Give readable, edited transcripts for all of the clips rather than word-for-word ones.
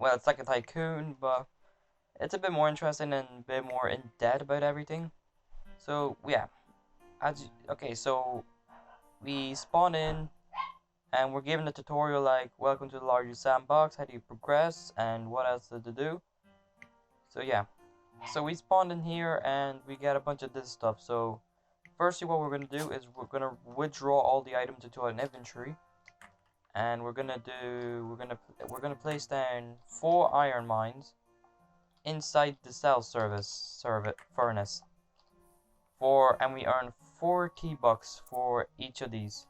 well, it's like a tycoon, but it's a bit more interesting and a bit more in depth about everything. So yeah, okay, so we spawn in and we're given a tutorial like welcome to the largest sandbox, how do you progress, and what else to do. So yeah, so we spawned in here and we get a bunch of this stuff. So firstly, what we're gonna do is we're gonna withdraw all the items into an inventory, and we're gonna place down 4 iron mines inside the cell service furnace and we earn 40 bucks for each of these.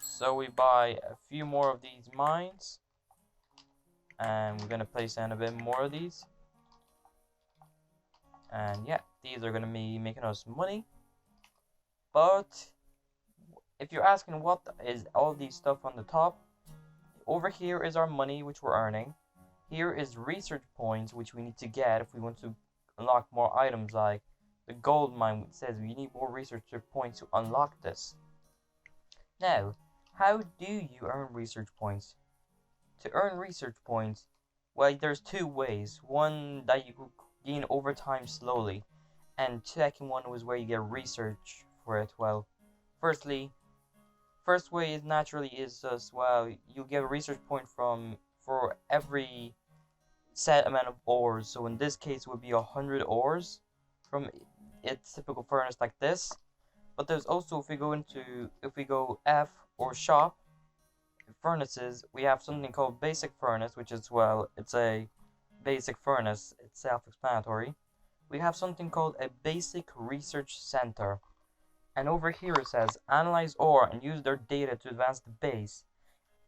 So we buy a few more of these mines, and we're gonna place down a bit more of these. And yeah, these are gonna be making us money. But if you're asking what is all these stuff on the top, over here is our money which we're earning. Here is research points which we need to get if we want to unlock more items, like the gold mine which says we need more research points to unlock this. Now, how do you earn research points? To earn research points, well, there's two ways. One that you gain over time slowly, and second one was where you get research for it. Well, first way is naturally just, well, you get a research point for every set amount of ores. So in this case, it would be 100 ores from its typical furnace like this. But there's also, if we go F or shop furnaces, we have something called basic furnace, which is, well, it's a basic furnace. It's self-explanatory. We have something called a basic research center. And over here it says analyze ore and use their data to advance the base.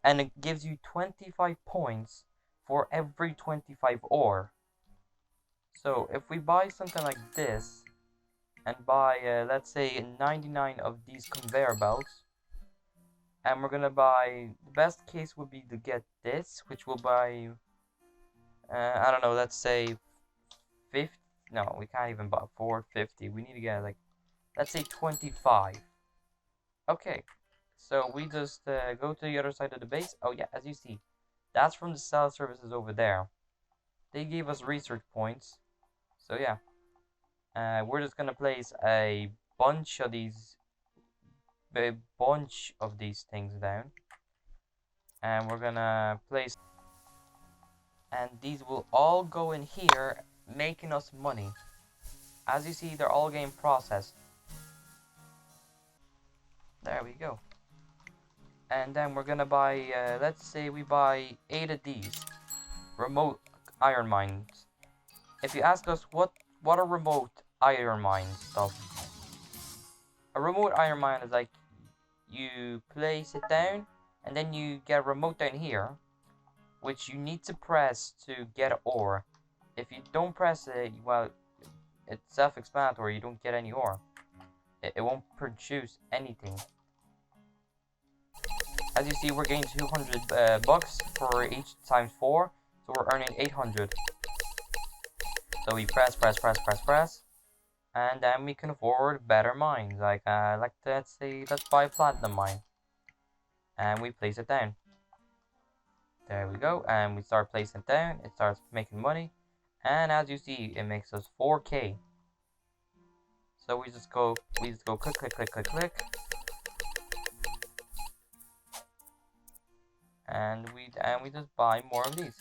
And it gives you 25 points for every 25 ore. So if we buy something like this and buy, let's say, 99 of these conveyor belts, and we're gonna buy, the best case would be to get this, which will buy, I don't know, let's say 50. No, we can't even buy 450. We need to get like, let's say 25. Okay, so we just go to the other side of the base. Oh yeah, as you see, that's from the cell services over there. They gave us research points. So yeah, we're just gonna place a bunch of these things down, and we're gonna place, and these will all go in here, making us money. As you see, they're all getting processed. There we go. And then we're gonna buy, let's say we buy 8 of these remote iron mines. If you ask us what are remote iron mine stuff, a remote iron mine is like you place it down and then you get a remote down here which you need to press to get ore. If you don't press it, well, it's self-explanatory, you don't get any ore. It won't produce anything. As you see, we're getting 200 bucks for each times 4, so we're earning 800. So we press, and then we can afford better mines. Like let's buy a platinum mine, and we place it down. There we go, and we start placing it down. It starts making money, and as you see, it makes us 4K. So we just go click, and we just buy more of these,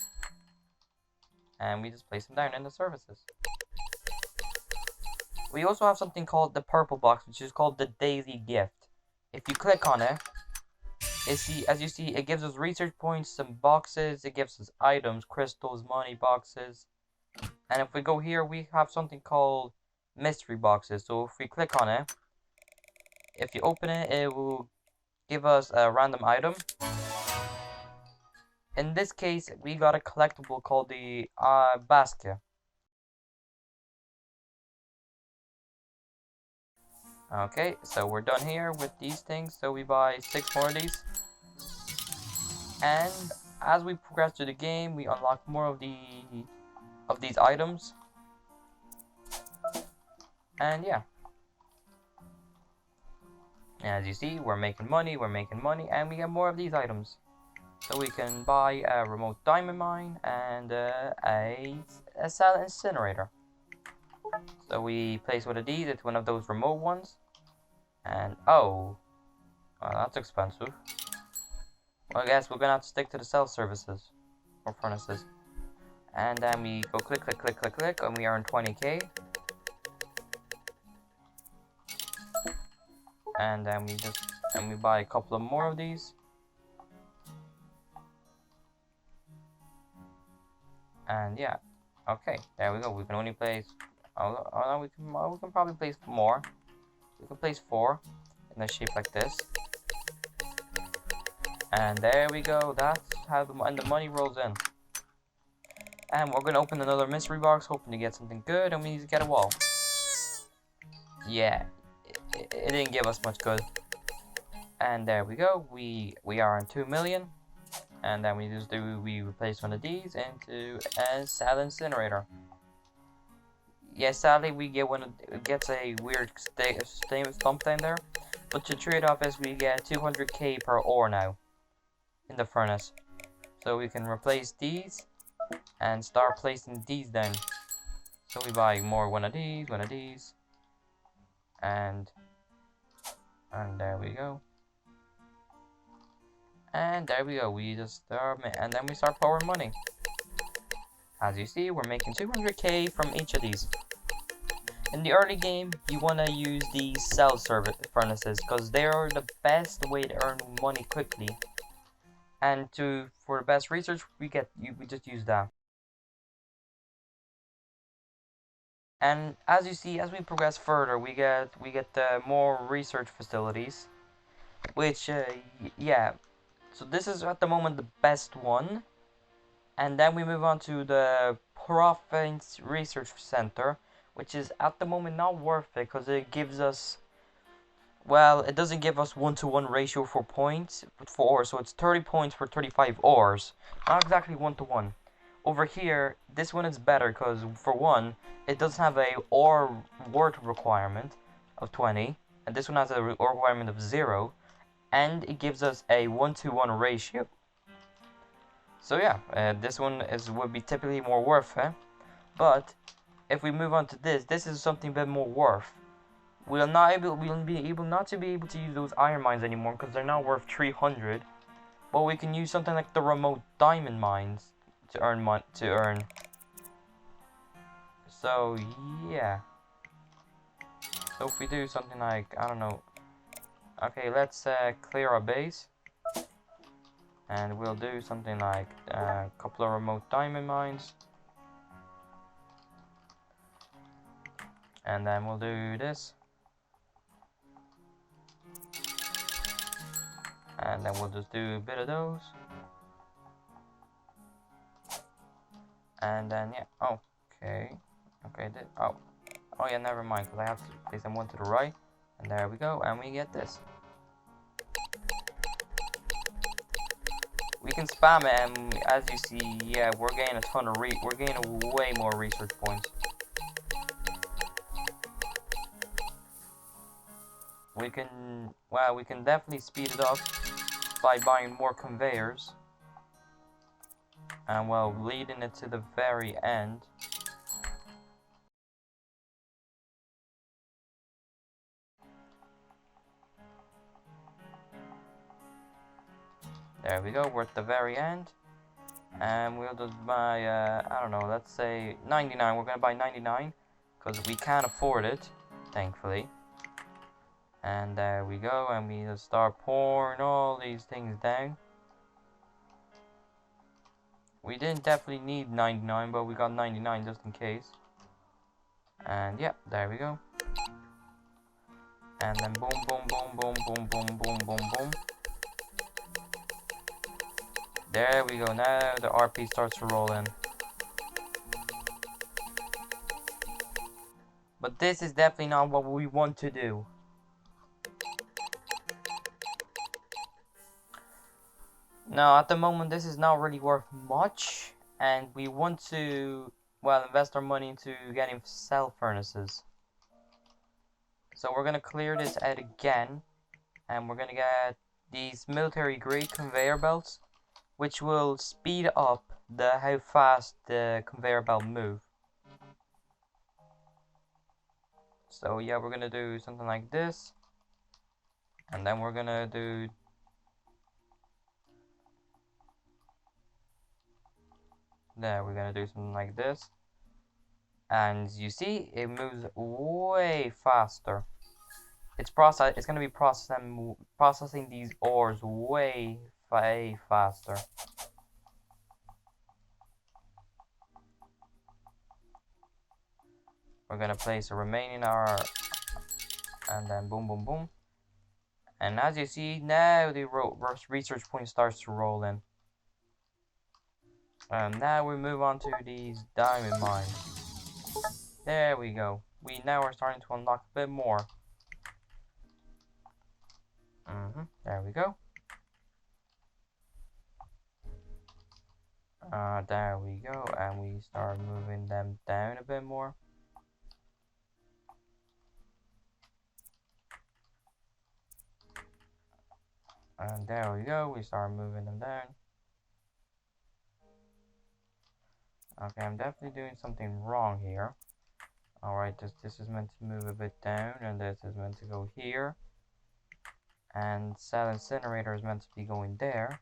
and we just place them down in the services. We also have something called the purple box, which is called the daily gift. If you click on it, as you see, it gives us research points, some boxes, it gives us items, crystals, money boxes. And if we go here, we have something called mystery boxes. So if we click on it, if you open it, it will give us a random item. In this case, we got a collectible called the basket. Okay, so we're done here with these things. So we buy 6 more of these. And as we progress through the game, we unlock more of these items. And yeah. And as you see, we're making money, and we get more of these items. So we can buy a remote diamond mine and a cell incinerator. So we place one of these, it's one of those remote ones. And oh, well, that's expensive. Well, I guess we're gonna have to stick to the cell services or furnaces. And then we go click, click, click, click, click, and we earn 20k. And then we buy a couple of more of these. And yeah, okay, there we go. We can only place. Oh, we can probably place more. We can place 4 in a shape like this. And there we go. That's how the money rolls in. And we're gonna open another mystery box, hoping to get something good, and we need to get a wall. Yeah, it didn't give us much good. And there we go. We are on 2 million. And then we replace one of these into a cell incinerator. Yeah, sadly we get it gets a weird stump down there, but the trade-off is we get 200k per ore now in the furnace, so we can replace these and start placing these down. So we buy one of these, and there we go. And there we go. We just start, and then we start pouring money. As you see, we're making 200k from each of these. In the early game, you want to use these cell service furnaces because they are the best way to earn money quickly. And for the best research, we just use that. And as you see, as we progress further, we get more research facilities, which yeah. So this is at the moment the best one, and then we move on to the Province Research Center, which is at the moment not worth it because it gives us, well, it doesn't give us 1-to-1 ratio for points for ores, so it's 30 points for 35 ores, not exactly 1-to-1. Over here, this one is better because for one, it doesn't have a ore worth requirement of 20, and this one has a ore requirement of 0, and it gives us a 1-to-1 ratio. So yeah, this one would be typically more worth it, but if we move on to this is something a bit more worth. We'll be able not to use those iron mines anymore because they're now worth 300. But we can use something like the remote diamond mines to earn. So yeah. So if we do something like, I don't know. Okay, let's clear our base, and we'll do something like a couple of remote diamond mines. And then we'll do this. And then we'll just do a bit of those. And then, yeah, okay. Okay, oh yeah, never mind, because I have to place them one to the right. And there we go, and we get this. We can spam it, and as you see, yeah, we're getting a ton of we're getting way more research points. We can definitely speed it up by buying more conveyors, and well, leading it to the very end. There we go, we're at the very end, and we'll just buy I don't know, let's say 99. We're gonna buy 99 because we can't afford it, thankfully. And there we go, and we just start pouring all these things down. We didn't definitely need 99, but we got 99 just in case. And yeah, there we go. And then boom, boom, boom, boom, boom, boom, boom, boom, boom. There we go, now the RP starts to roll in. But this is definitely not what we want to do. Now, at the moment, this is not really worth much, and we want to, well, invest our money into getting cell furnaces. So we're going to clear this out again, and we're going to get these military-grade conveyor belts, which will speed up how fast the conveyor belt move. So yeah, we're gonna do something like this, and then we're gonna do we're gonna do something like this, and you see it moves way faster. It's gonna be processing these ores way faster. We're gonna place a remaining R, and then boom, boom, boom. And as you see, now the research point starts to roll in. And now we move on to these diamond mines. There we go. We now are starting to unlock a bit more. There we go. There we go. And we start moving them down a bit more. And there we go. We start moving them down. Okay, I'm definitely doing something wrong here. Alright, this is meant to move a bit down, and this is meant to go here. And cell incinerator is meant to be going there.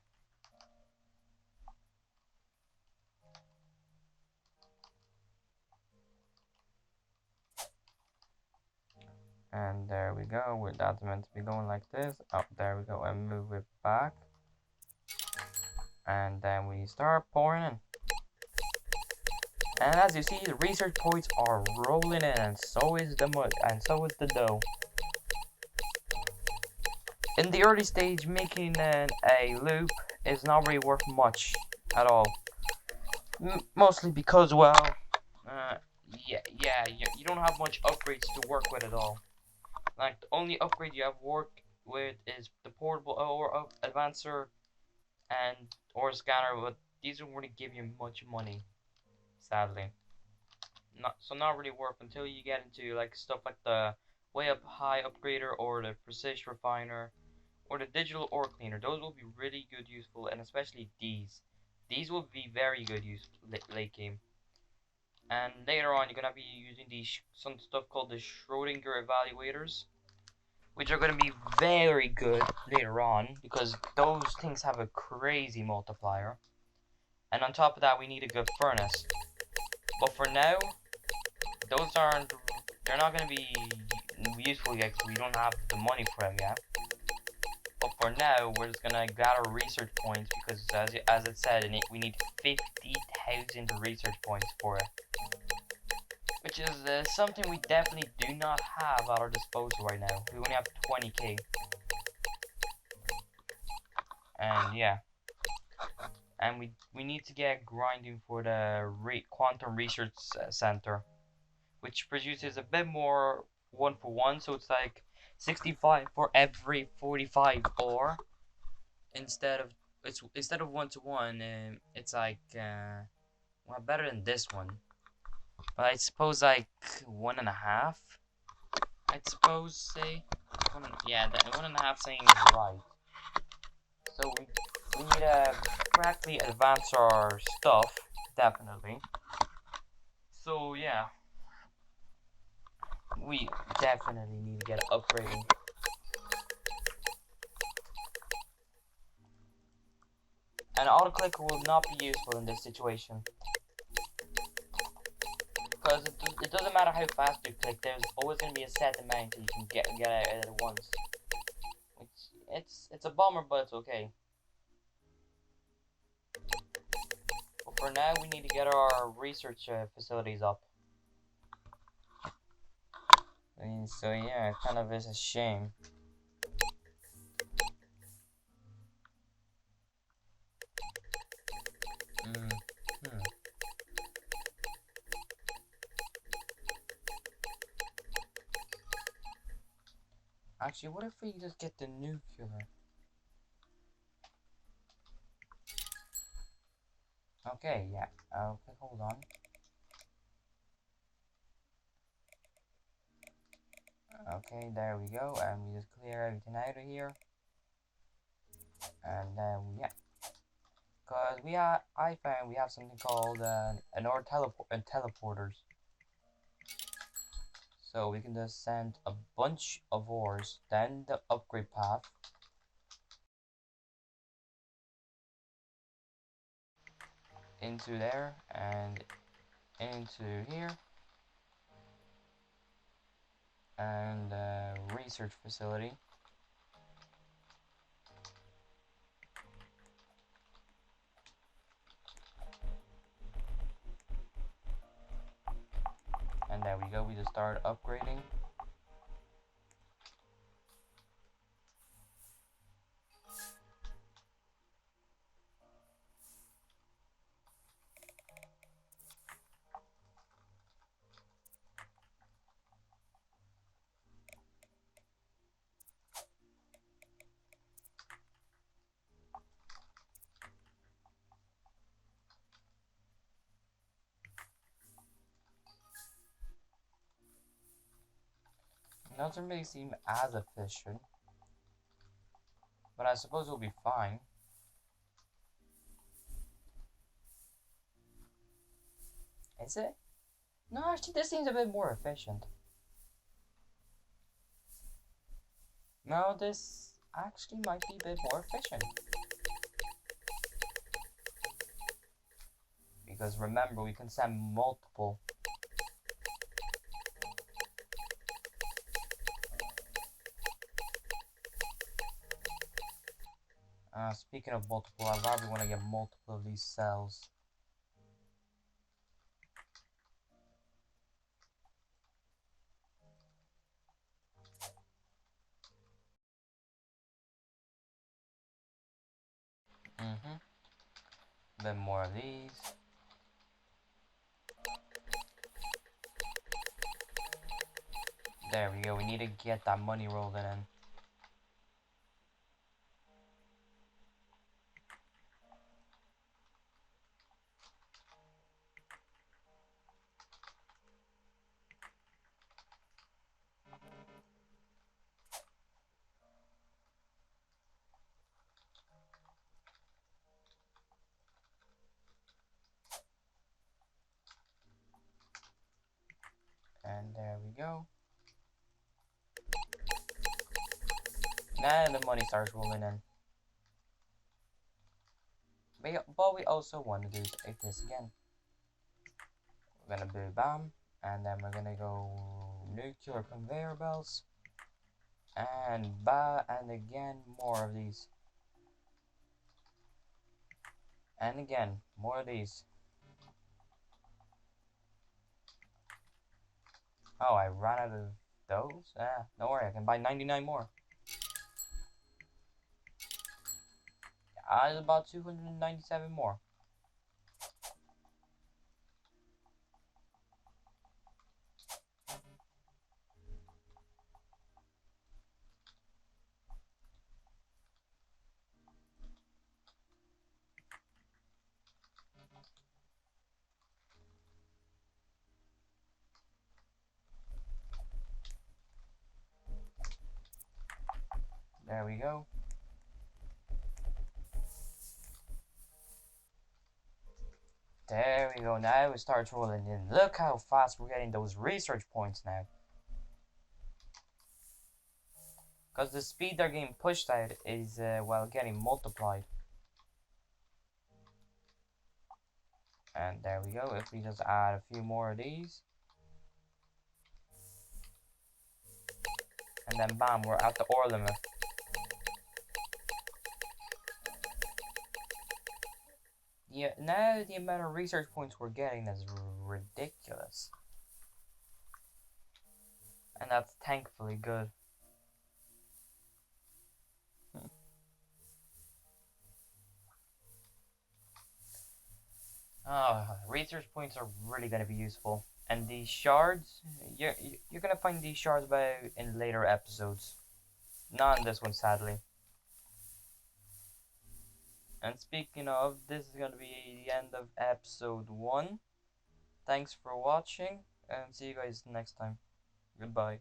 And there we go. That's meant to be going like this. Oh, there we go. And move it back. And then we start pouring in. And as you see, the research points are rolling in, and so is the mud, and so is the dough. In the early stage, making a loop is not really worth much at all. Mostly because, well, you don't have much upgrades to work with at all. Like, the only upgrade you have work with is the portable ore advancer and ore scanner, but these don't really give you much money, sadly. Not really worth until you get into like stuff like the way up high upgrader or the precision refiner or the digital ore cleaner. Those will be really good useful, and especially these will be very good useful late game. And later on, you're gonna be using these some stuff called the Schrodinger evaluators, which are gonna be very good later on because those things have a crazy multiplier. And on top of that, we need a good furnace. But for now, they're not gonna be useful yet because we don't have the money for them yet. But for now, we're just gonna gather research points because, as it said, we need 50,000 research points for it, which is something we definitely do not have at our disposal right now. We only have 20k, and yeah, and we need to get grinding for the quantum research center, which produces a bit more 1-for-1, so it's like 65 for every 45 ore instead of 1-to-1. It's like well, better than this one, but I suppose like 1.5. I'd suppose say that 1.5 saying is right. So we need to practically advance our stuff, definitely. So yeah, we definitely need to get upgrading. An autoclicker will not be useful in this situation, because it doesn't matter how fast you click, there's always going to be a set amount that you can get out at once. It's a bummer, but it's okay. But for now, we need to get our research facilities up. So yeah, it kind of is a shame. Actually, what if we just get the nuclear? Okay, yeah. Okay, hold on. Okay, there we go, and we just clear everything out of here. And then, yeah. Cause I found we have something called an ore teleporters. So we can just send a bunch of ores, then the upgrade path, into there and into here, and research facility. And there we go, we just started upgrading. It doesn't really seem as efficient, but I suppose it'll be fine. Is it? No, actually, this seems a bit more efficient. No, this actually might be a bit more efficient. Because remember, we can send multiple. Speaking of multiple, I probably want to get multiple of these cells. Then more of these. There we go, we need to get that money rolling in. And there we go. Now the money starts rolling in. But we also want to do this again. We're gonna do BAM, and then we're gonna go nuclear conveyor belts, and and again more of these. And again, more of these. Oh, I ran out of those? Don't worry, I can buy 99 more. I about 297 more. There we go. There we go, now it starts rolling in. Look how fast we're getting those research points now. Because the speed they're getting pushed out is, well, getting multiplied. And there we go, if we just add a few more of these. And then bam, we're at the ore limit. Yeah, now the amount of research points we're getting is ridiculous. And that's thankfully good. Research points are really going to be useful. And these shards, you're going to find these shards about in later episodes. Not in this one, sadly. And speaking of, this is going to be the end of episode 1. Thanks for watching, and see you guys next time. Goodbye.